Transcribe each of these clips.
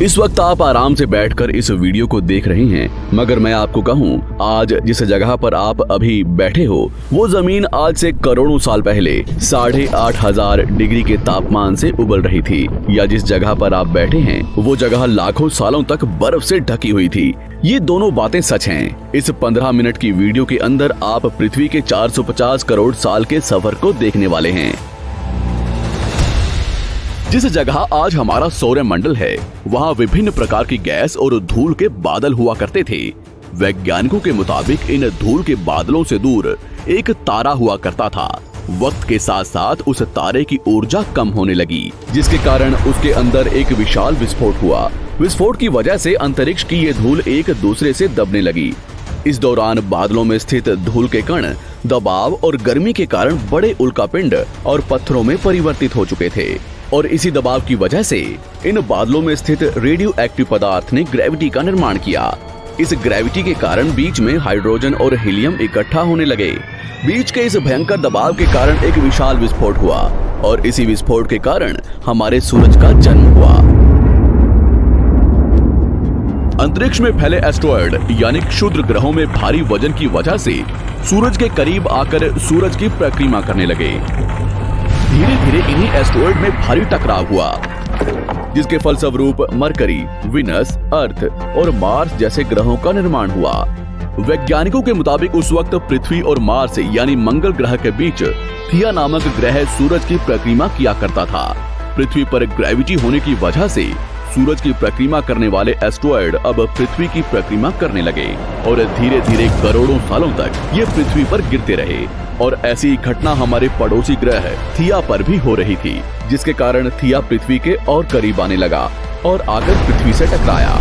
इस वक्त आप आराम से बैठकर इस वीडियो को देख रहे हैं, मगर मैं आपको कहूं, आज जिस जगह पर आप अभी बैठे हो वो जमीन आज से करोड़ों साल पहले 8,500 डिग्री के तापमान से उबल रही थी, या जिस जगह पर आप बैठे हैं वो जगह लाखों सालों तक बर्फ से ढकी हुई थी। ये दोनों बातें सच हैं। इस 15 मिनट की वीडियो के अंदर आप पृथ्वी के 450 करोड़ साल के सफर को देखने वाले हैं। जिस जगह आज हमारा सौरमंडल है, वहाँ विभिन्न प्रकार की गैस और धूल के बादल हुआ करते थे। वैज्ञानिकों के मुताबिक इन धूल के बादलों से दूर एक तारा हुआ करता था। वक्त के साथ साथ उस तारे की ऊर्जा कम होने लगी, जिसके कारण उसके अंदर एक विशाल विस्फोट हुआ। विस्फोट की वजह से अंतरिक्ष की ये धूल एक दूसरे से दबने लगी। इस दौरान बादलों में स्थित धूल के कण दबाव और गर्मी के कारण बड़े उल्कापिंड और पत्थरों में परिवर्तित हो चुके थे, और इसी दबाव की वजह से इन बादलों में स्थित रेडियो एक्टिव पदार्थ ने ग्रेविटी का निर्माण किया। इस ग्रेविटी के कारण बीच में हाइड्रोजन और हीलियम इकट्ठा होने लगे। बीच के इस भयंकर दबाव के कारण एक विशाल विस्फोट हुआ, और इसी विस्फोट के कारण हमारे सूरज का जन्म हुआ। अंतरिक्ष में फैले एस्टेरॉयड यानी क्षुद्र ग्रहों में भारी वजन की वजह से सूरज के करीब आकर सूरज की परिक्रमा करने लगे। धीरे धीरे इन्हीं एस्टेरॉयड में भारी टकराव हुआ, जिसके फलस्वरूप मरकरी, विनस, अर्थ और मार्स जैसे ग्रहों का निर्माण हुआ। वैज्ञानिकों के मुताबिक उस वक्त पृथ्वी और मार्स यानी मंगल ग्रह के बीच थिया नामक ग्रह सूरज की परिक्रमा किया करता था। पृथ्वी पर ग्रेविटी होने की वजह से सूरज की परिक्रमा करने वाले एस्टेरॉयड अब पृथ्वी की परिक्रमा करने लगे, और धीरे धीरे करोड़ों सालों तक ये पृथ्वी पर गिरते रहे। और ऐसी घटना हमारे पड़ोसी ग्रह थिया पर भी हो रही थी, जिसके कारण थिया पृथ्वी के और करीब आने लगा और आकर पृथ्वी से टकराया।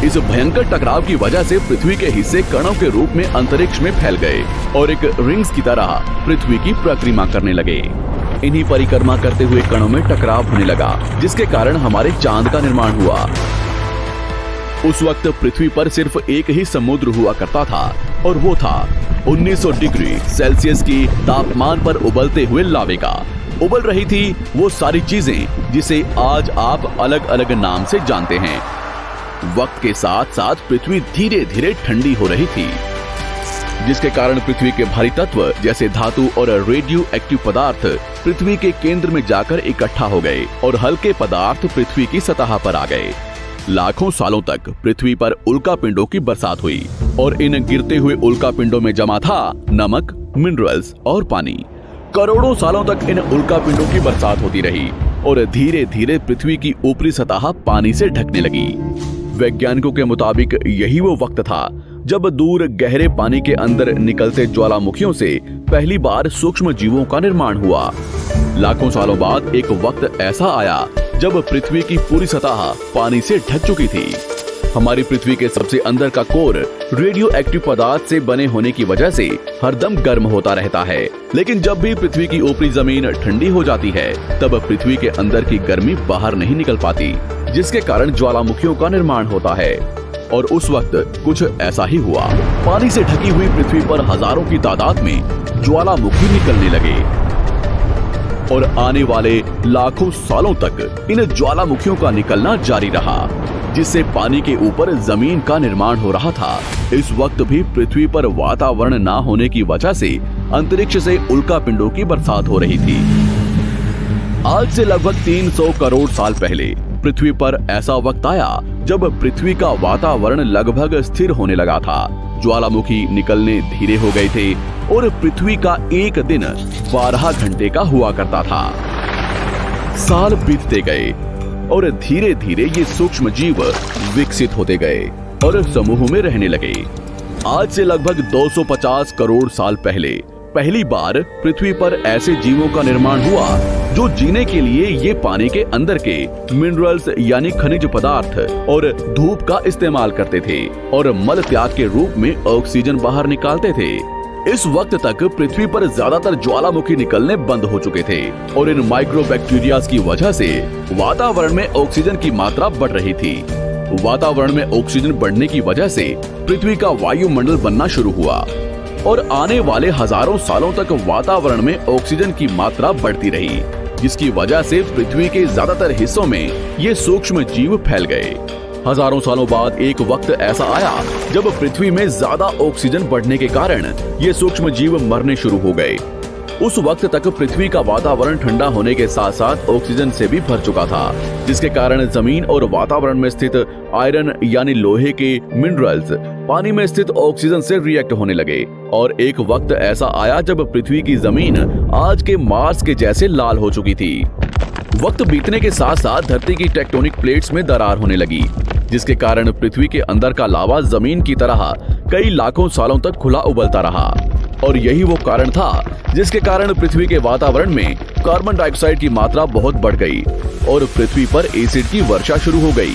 इस भयंकर टकराव की वजह से पृथ्वी के हिस्से कणों के रूप में अंतरिक्ष में फैल गए और एक रिंग्स की तरह पृथ्वी की परिक्रमा करने लगे। इन्हीं परिक्रमा करते हुए कणों में टकराव होने लगा, जिसके कारण हमारे चांद का निर्माण हुआ। उस वक्त पृथ्वी पर सिर्फ एक ही समुद्र हुआ करता था, और वो था 1900 डिग्री सेल्सियस की तापमान पर उबलते हुए लावे का। उबल रही थी वो सारी चीजें जिसे आज आप अलग अलग नाम से जानते हैं। वक्त के साथ साथ पृथ्वी धीरे धीरे ठंडी हो रही थी, जिसके कारण पृथ्वी के भारी तत्व जैसे धातु और रेडियो एक्टिव पदार्थ पृथ्वी के केंद्र में जाकर इकट्ठा हो गए, और हल्के पदार्थ पृथ्वी की सतह पर आ गए। लाखों सालों तक पृथ्वी पर उल्कापिंडों की बरसात हुई, और इन गिरते हुए उल्कापिंडों में जमा था नमक, मिनरल्स और पानी। करोड़ों सालों तक इन उल्कापिंडों की बरसात होती रही, और धीरे धीरे पृथ्वी की ऊपरी सतह पानी से ढकने लगी। वैज्ञानिकों के मुताबिक यही वो वक्त था जब दूर गहरे पानी के अंदर निकलते ज्वालामुखियों से पहली बार सूक्ष्म जीवों का निर्माण हुआ। लाखों सालों बाद एक वक्त ऐसा आया जब पृथ्वी की पूरी सतह पानी से ढक चुकी थी। हमारी पृथ्वी के सबसे अंदर का कोर रेडियो एक्टिव पदार्थ से बने होने की वजह से हरदम गर्म होता रहता है, लेकिन जब भी पृथ्वी की ऊपरी जमीन ठंडी हो जाती है, तब पृथ्वी के अंदर की गर्मी बाहर नहीं निकल पाती, जिसके कारण ज्वालामुखियों का निर्माण होता है। और उस वक्त कुछ ऐसा ही हुआ। पानी से ढकी हुई पृथ्वी पर हजारों की तादाद में ज्वालामुखी निकलने लगे, और आने वाले लाखों सालों तक इन ज्वालामुखियों का निकलना जारी रहा, जिससे पानी के ऊपर जमीन का निर्माण हो रहा था। इस वक्त भी पृथ्वी पर वातावरण ना होने की वजह से अंतरिक्ष से उल्कापिंडों की बरसात हो रही थी। आज से लगभग 300 करोड़ साल पहले पृथ्वी पर ऐसा वक्त आया जब पृथ्वी का वातावरण लगभग स्थिर होने लगा था। ज्वालामुखी निकलने धीरे हो गए थे, और पृथ्वी का एक दिन 12 घंटे का हुआ करता था। साल बीतते गए, और धीरे धीरे ये सूक्ष्म जीव विकसित होते गए और समूह में रहने लगे। आज से लगभग 250 करोड़ साल पहले पहली बार पृथ्वी पर ऐसे जीवों का निर्माण हुआ जो जीने के लिए ये पानी के अंदर के मिनरल्स यानी खनिज पदार्थ और धूप का इस्तेमाल करते थे, और मल त्याग के रूप में ऑक्सीजन बाहर निकालते थे। इस वक्त तक पृथ्वी पर ज्यादातर ज्वालामुखी निकलने बंद हो चुके थे, और इन माइक्रोबैक्टीरिया की वजह से वातावरण में ऑक्सीजन की मात्रा बढ़ रही थी। वातावरण में ऑक्सीजन बढ़ने की वजह से पृथ्वी का वायुमंडल बनना शुरू हुआ, और आने वाले हजारों सालों तक वातावरण में ऑक्सीजन की मात्रा बढ़ती रही। जिसकी वजह से पृथ्वी के ज्यादातर हिस्सों में ये सूक्ष्म जीव फैल गए। हजारों सालों बाद एक वक्त ऐसा आया जब पृथ्वी में ज्यादा ऑक्सीजन बढ़ने के कारण ये सूक्ष्म जीव मरने शुरू हो गए। उस वक्त तक पृथ्वी का वातावरण ठंडा होने के साथ साथ ऑक्सीजन से भी भर चुका था, जिसके कारण जमीन और वातावरण में स्थित आयरन यानी लोहे के मिनरल्स पानी में स्थित ऑक्सीजन से रिएक्ट होने लगे। और एक वक्त ऐसा आया जब पृथ्वी की जमीन आज के मार्स के जैसे लाल हो चुकी थी। वक्त बीतने के साथ साथ धरती की टेक्टोनिक प्लेट्स में दरार होने लगी, जिसके कारण पृथ्वी के अंदर का लावा जमीन की तरह कई लाखों सालों तक खुला उबलता रहा। और यही वो कारण था जिसके कारण पृथ्वी के वातावरण में कार्बन डाइऑक्साइड की मात्रा बहुत बढ़ गई और पृथ्वी पर एसिड की वर्षा शुरू हो गई।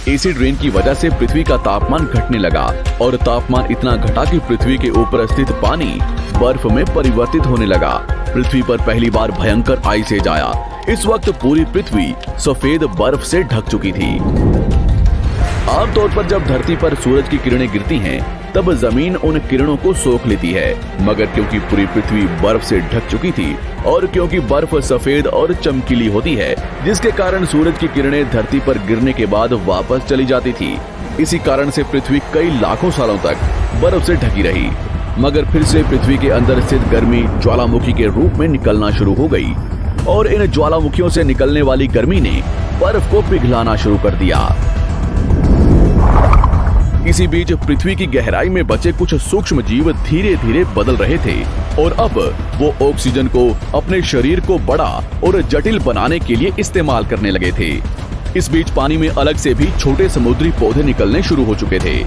एसिड रेन की वजह से पृथ्वी का तापमान घटने लगा और तापमान इतना घटा कि पृथ्वी के ऊपर स्थित पानी बर्फ में परिवर्तित होने लगा। पृथ्वी पर पहली बार भयंकर आइस एज आया। इस वक्त पूरी पृथ्वी सफेद बर्फ से ढक चुकी थी। आमतौर पर जब धरती पर सूरज की किरणें गिरती हैं, तब जमीन उन किरणों को सोख लेती है, मगर क्योंकि पूरी पृथ्वी बर्फ से ढक चुकी थी और क्योंकि बर्फ सफेद और चमकीली होती है, जिसके कारण सूरज की किरणें धरती पर गिरने के बाद वापस चली जाती थी। इसी कारण से पृथ्वी कई लाखों सालों तक बर्फ से ढकी रही, मगर फिर से पृथ्वी के अंदर स्थित गर्मी ज्वालामुखी के रूप में निकलना शुरू हो गई और इन ज्वालामुखियों से निकलने वाली गर्मी ने बर्फ को पिघलाना शुरू कर दिया। इसी बीच पृथ्वी की गहराई में बचे कुछ सूक्ष्म जीव धीरे धीरे बदल रहे थे और अब वो ऑक्सीजन को अपने शरीर को बड़ा और जटिल बनाने के लिए इस्तेमाल करने लगे थे। इस बीच पानी में अलग से भी छोटे समुद्री पौधे निकलने शुरू हो चुके थे।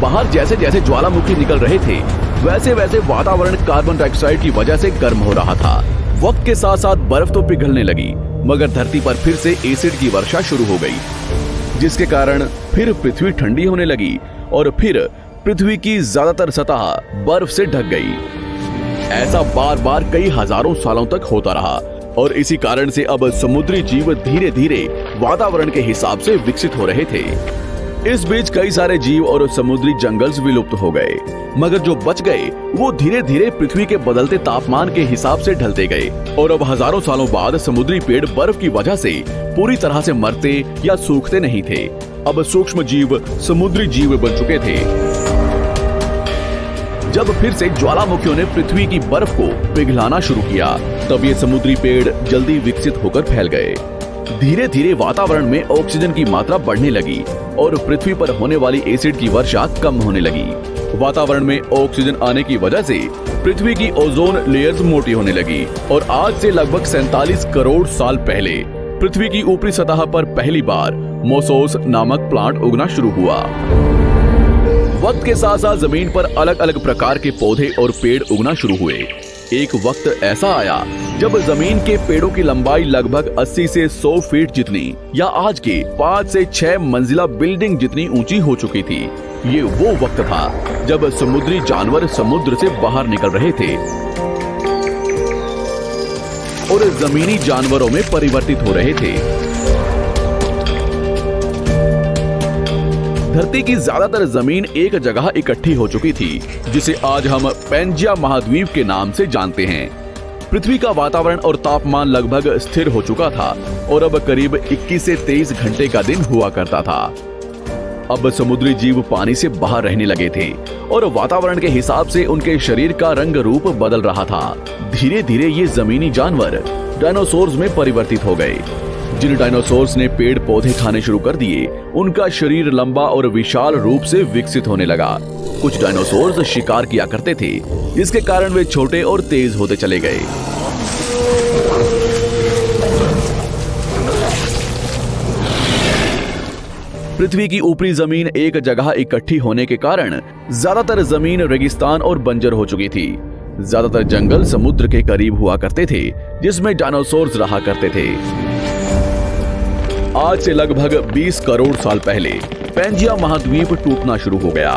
बाहर जैसे जैसे ज्वालामुखी निकल रहे थे, वैसे वैसे वातावरण कार्बन डाइऑक्साइड की वजह से गर्म हो रहा था। वक्त के साथ साथ बर्फ तो पिघलने लगी, मगर धरती पर फिर से एसिड की वर्षा शुरू हो गई, जिसके कारण फिर पृथ्वी ठंडी होने लगी और फिर पृथ्वी की ज्यादातर सतह बर्फ से ढक गई। ऐसा बार बार कई हजारों सालों तक होता रहा और इसी कारण से अब समुद्री जीव धीरे धीरे वातावरण के हिसाब से विकसित हो रहे थे। इस बीच कई सारे जीव और समुद्री जंगल्स विलुप्त हो गए, मगर जो बच गए वो धीरे धीरे पृथ्वी के बदलते तापमान के हिसाब से ढलते गए और अब हजारों सालों बाद समुद्री पेड़ बर्फ की वजह से पूरी तरह से मरते या सूखते नहीं थे। अब सूक्ष्म जीव समुद्री जीव बन चुके थे। जब फिर से ज्वालामुखियों ने पृथ्वी की बर्फ को पिघलाना शुरू किया, तब ये समुद्री पेड़ जल्दी विकसित होकर फैल गए। धीरे धीरे वातावरण में ऑक्सीजन की मात्रा बढ़ने लगी और पृथ्वी पर होने वाली एसिड की वर्षा कम होने लगी। वातावरण में ऑक्सीजन आने की वजह से पृथ्वी की ओजोन लेयर्स मोटी होने लगी और आज से लगभग 47 करोड़ साल पहले पृथ्वी की ऊपरी सतह पर पहली बार मोसोस नामक प्लांट उगना शुरू हुआ। वक्त के साथ साथ जमीन पर अलग अलग प्रकार के पौधे और पेड़ उगना शुरू हुए। एक वक्त ऐसा आया जब जमीन के पेड़ों की लंबाई लगभग 80 से 100 फीट जितनी या आज के 5 से 6 मंजिला बिल्डिंग जितनी ऊंची हो चुकी थी। ये वो वक्त था जब समुद्री जानवर समुद्र से बाहर निकल रहे थे और जमीनी जानवरों में परिवर्तित हो रहे थे। धरती की ज्यादातर जमीन एक जगह इकट्ठी हो चुकी थी, जिसे आज हम पैंजिया महाद्वीप के नाम से जानते हैं। पृथ्वी का वातावरण और तापमान लगभग स्थिर हो चुका था और अब करीब 21 से 23 घंटे का दिन हुआ करता था। अब समुद्री जीव पानी से बाहर रहने लगे थे और वातावरण के हिसाब से उनके शरीर का रंग रूप बदल रहा था। धीरे धीरे ये जमीनी जानवर डायनासोर्स में परिवर्तित हो गए। जिन डायनासोर्स ने पेड़ पौधे खाने शुरू कर दिए, उनका शरीर लंबा और विशाल रूप से विकसित होने लगा। कुछ डायनासोर्स शिकार किया करते थे, जिसके कारण वे छोटे और तेज होते चले गए। पृथ्वी की ऊपरी जमीन एक जगह इकट्ठी होने के कारण ज्यादातर जमीन रेगिस्तान और बंजर हो चुकी थी। ज्यादातर जंगल समुद्र के करीब हुआ करते थे, जिसमें डायनासोर्स रहा करते थे। आज से लगभग 20 करोड़ साल पहले पैंजिया महाद्वीप टूटना शुरू हो गया।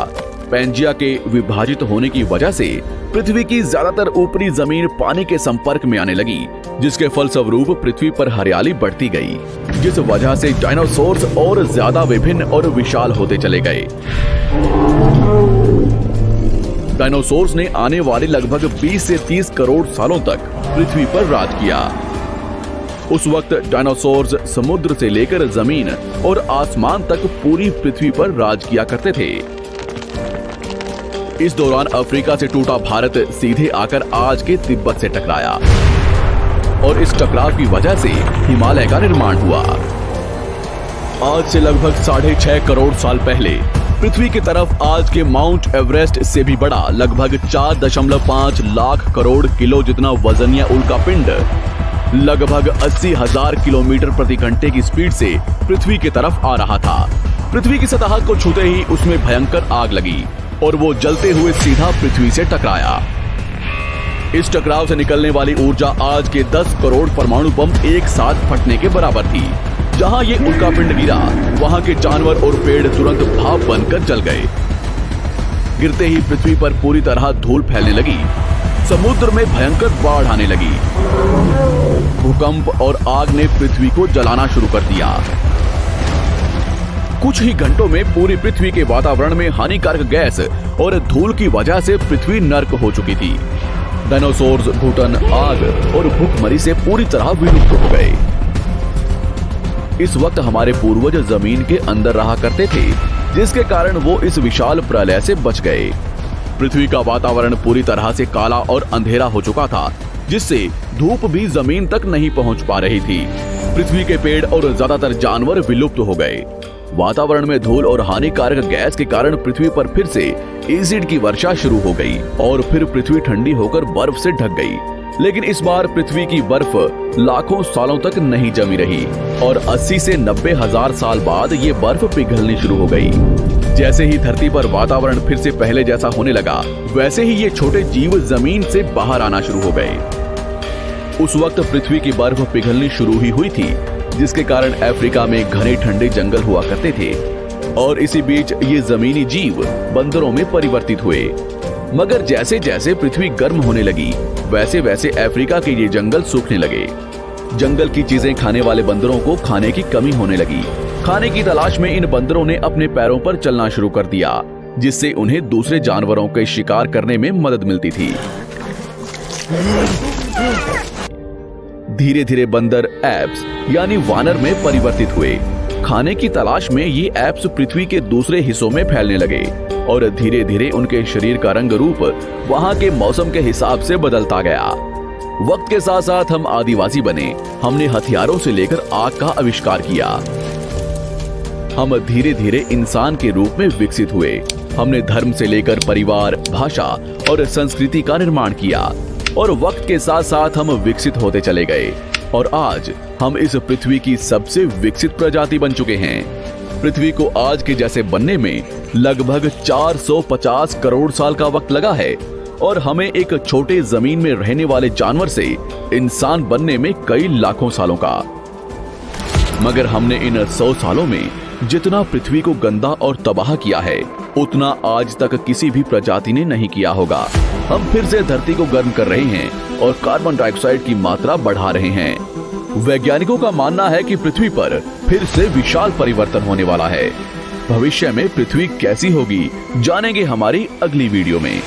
पैंजिया के विभाजित होने की वजह से पृथ्वी की ज्यादातर ऊपरी जमीन पानी के संपर्क में आने लगी, जिसके फलस्वरूप पृथ्वी पर हरियाली बढ़ती गई, जिस वजह से डायनासोर्स और ज्यादा विभिन्न और विशाल होते चले गए। डायनासोर्स ने आने वाले लगभग 20 से 30 करोड़ सालों तक पृथ्वी पर राज किया। उस वक्त डायनासोर्स समुद्र से लेकर जमीन और आसमान तक पूरी पृथ्वी पर राज किया करते थे। इस दौरान अफ्रीका से टूटा भारत सीधे आकर आज के तिब्बत से टकराया और इस टकराव की वजह से हिमालय का निर्माण हुआ। आज से लगभग 6.5 करोड़ साल पहले पृथ्वी की तरफ आज के माउंट एवरेस्ट से भी बड़ा लगभग 4.5 लाख करोड़ किलो जितना वजनिया उल्कापिंड लगभग 80,000 किलोमीटर प्रति घंटे की स्पीड से पृथ्वी की तरफ आ रहा था। पृथ्वी की सतह को छूते ही उसमें भयंकर आग लगी और वो जलते हुए सीधा पृथ्वी से टकराया। इस टकराव से निकलने वाली ऊर्जा आज के 10 करोड़ परमाणु बम एक साथ फटने के बराबर थी। जहां ये उल्कापिंड गिरा, वहां के जानवर और पेड़ तुरंत भाप बनकर जल गए। गिरते ही पृथ्वी पर पूरी तरह धूल फैलने लगी। समुद्र में भयंकर बाढ़ आने लगी। भूकंप और आग ने पृथ्वी को जलाना शुरू कर दिया। कुछ ही घंटों में पूरी पृथ्वी के वातावरण में हानिकारक गैस और धूल की वजह से पृथ्वी नर्क हो चुकी थी। डायनासोर्स, घुटन, आग और भूखमरी से पूरी तरह विलुप्त हो गए। इस वक्त हमारे पूर्वज जमीन के अंदर रहा करते थे, जिसके कारण वो इस विशाल प्रलय से बच गए। पृथ्वी का वातावरण पूरी तरह से काला और अंधेरा हो चुका था, जिससे धूप भी जमीन तक नहीं पहुंच पा रही थी। पृथ्वी के पेड़ और ज्यादातर जानवर विलुप्त हो गए। वातावरण में धूल और हानिकारक गैस के कारण पृथ्वी पर फिर से एसिड की वर्षा शुरू हो गई और फिर पृथ्वी ठंडी होकर बर्फ से ढक गई। लेकिन इस बार पृथ्वी की बर्फ लाखों सालों तक नहीं जमी रही और 80 से 90 हजार साल बाद ये बर्फ पिघलनी शुरू हो गई। जैसे ही धरती पर वातावरण फिर से पहले जैसा होने लगा, वैसे ही ये छोटे जीव जमीन से बाहर आना शुरू हो गए। उस वक्त पृथ्वी की बर्फ पिघलनी शुरू ही हुई थी, जिसके कारण अफ्रीका में घने ठंडे जंगल हुआ करते थे और इसी बीच ये जमीनी जीव बंदरों में परिवर्तित हुए। मगर जैसे जैसे पृथ्वी गर्म होने लगी, वैसे वैसे अफ्रीका के ये जंगल सूखने लगे। जंगल की चीजें खाने वाले बंदरों को खाने की कमी होने लगी। खाने की तलाश में इन बंदरों ने अपने पैरों पर चलना शुरू कर दिया, जिससे उन्हें दूसरे जानवरों के शिकार करने में मदद मिलती थी। धीरे धीरे बंदर एप्स यानी वानर में परिवर्तित हुए। खाने की तलाश में ये एप्स पृथ्वी के दूसरे हिस्सों में फैलने लगे और धीरे धीरे उनके शरीर का रंग रूप वहां के मौसम के हिसाब से बदलता गया। वक्त के साथ साथ हम आदिवासी बने। हमने हथियारों से लेकर आग का आविष्कार किया। हम धीरे धीरे इंसान के रूप में विकसित हुए। हमने धर्म से लेकर परिवार, भाषा और संस्कृति का निर्माण किया और वक्त के साथ साथ हम विकसित होते चले गए और आज हम इस पृथ्वी की सबसे विकसित प्रजाति बन चुके हैं। पृथ्वी को आज के जैसे बनने में लगभग 450 करोड़ साल का वक्त लगा है और हमें एक छोटे जमीन में रहने वाले जानवर से इंसान बनने में कई लाखों सालों का। मगर हमने इन 100 सालों में जितना पृथ्वी को गंदा और तबाह किया है, उतना आज तक किसी भी प्रजाति ने नहीं किया होगा। हम फिर से धरती को गर्म कर रहे हैं और कार्बन डाइऑक्साइड की मात्रा बढ़ा रहे हैं। वैज्ञानिकों का मानना है कि पृथ्वी पर फिर से विशाल परिवर्तन होने वाला है। भविष्य में पृथ्वी कैसी होगी, जानेंगे हमारी अगली वीडियो में।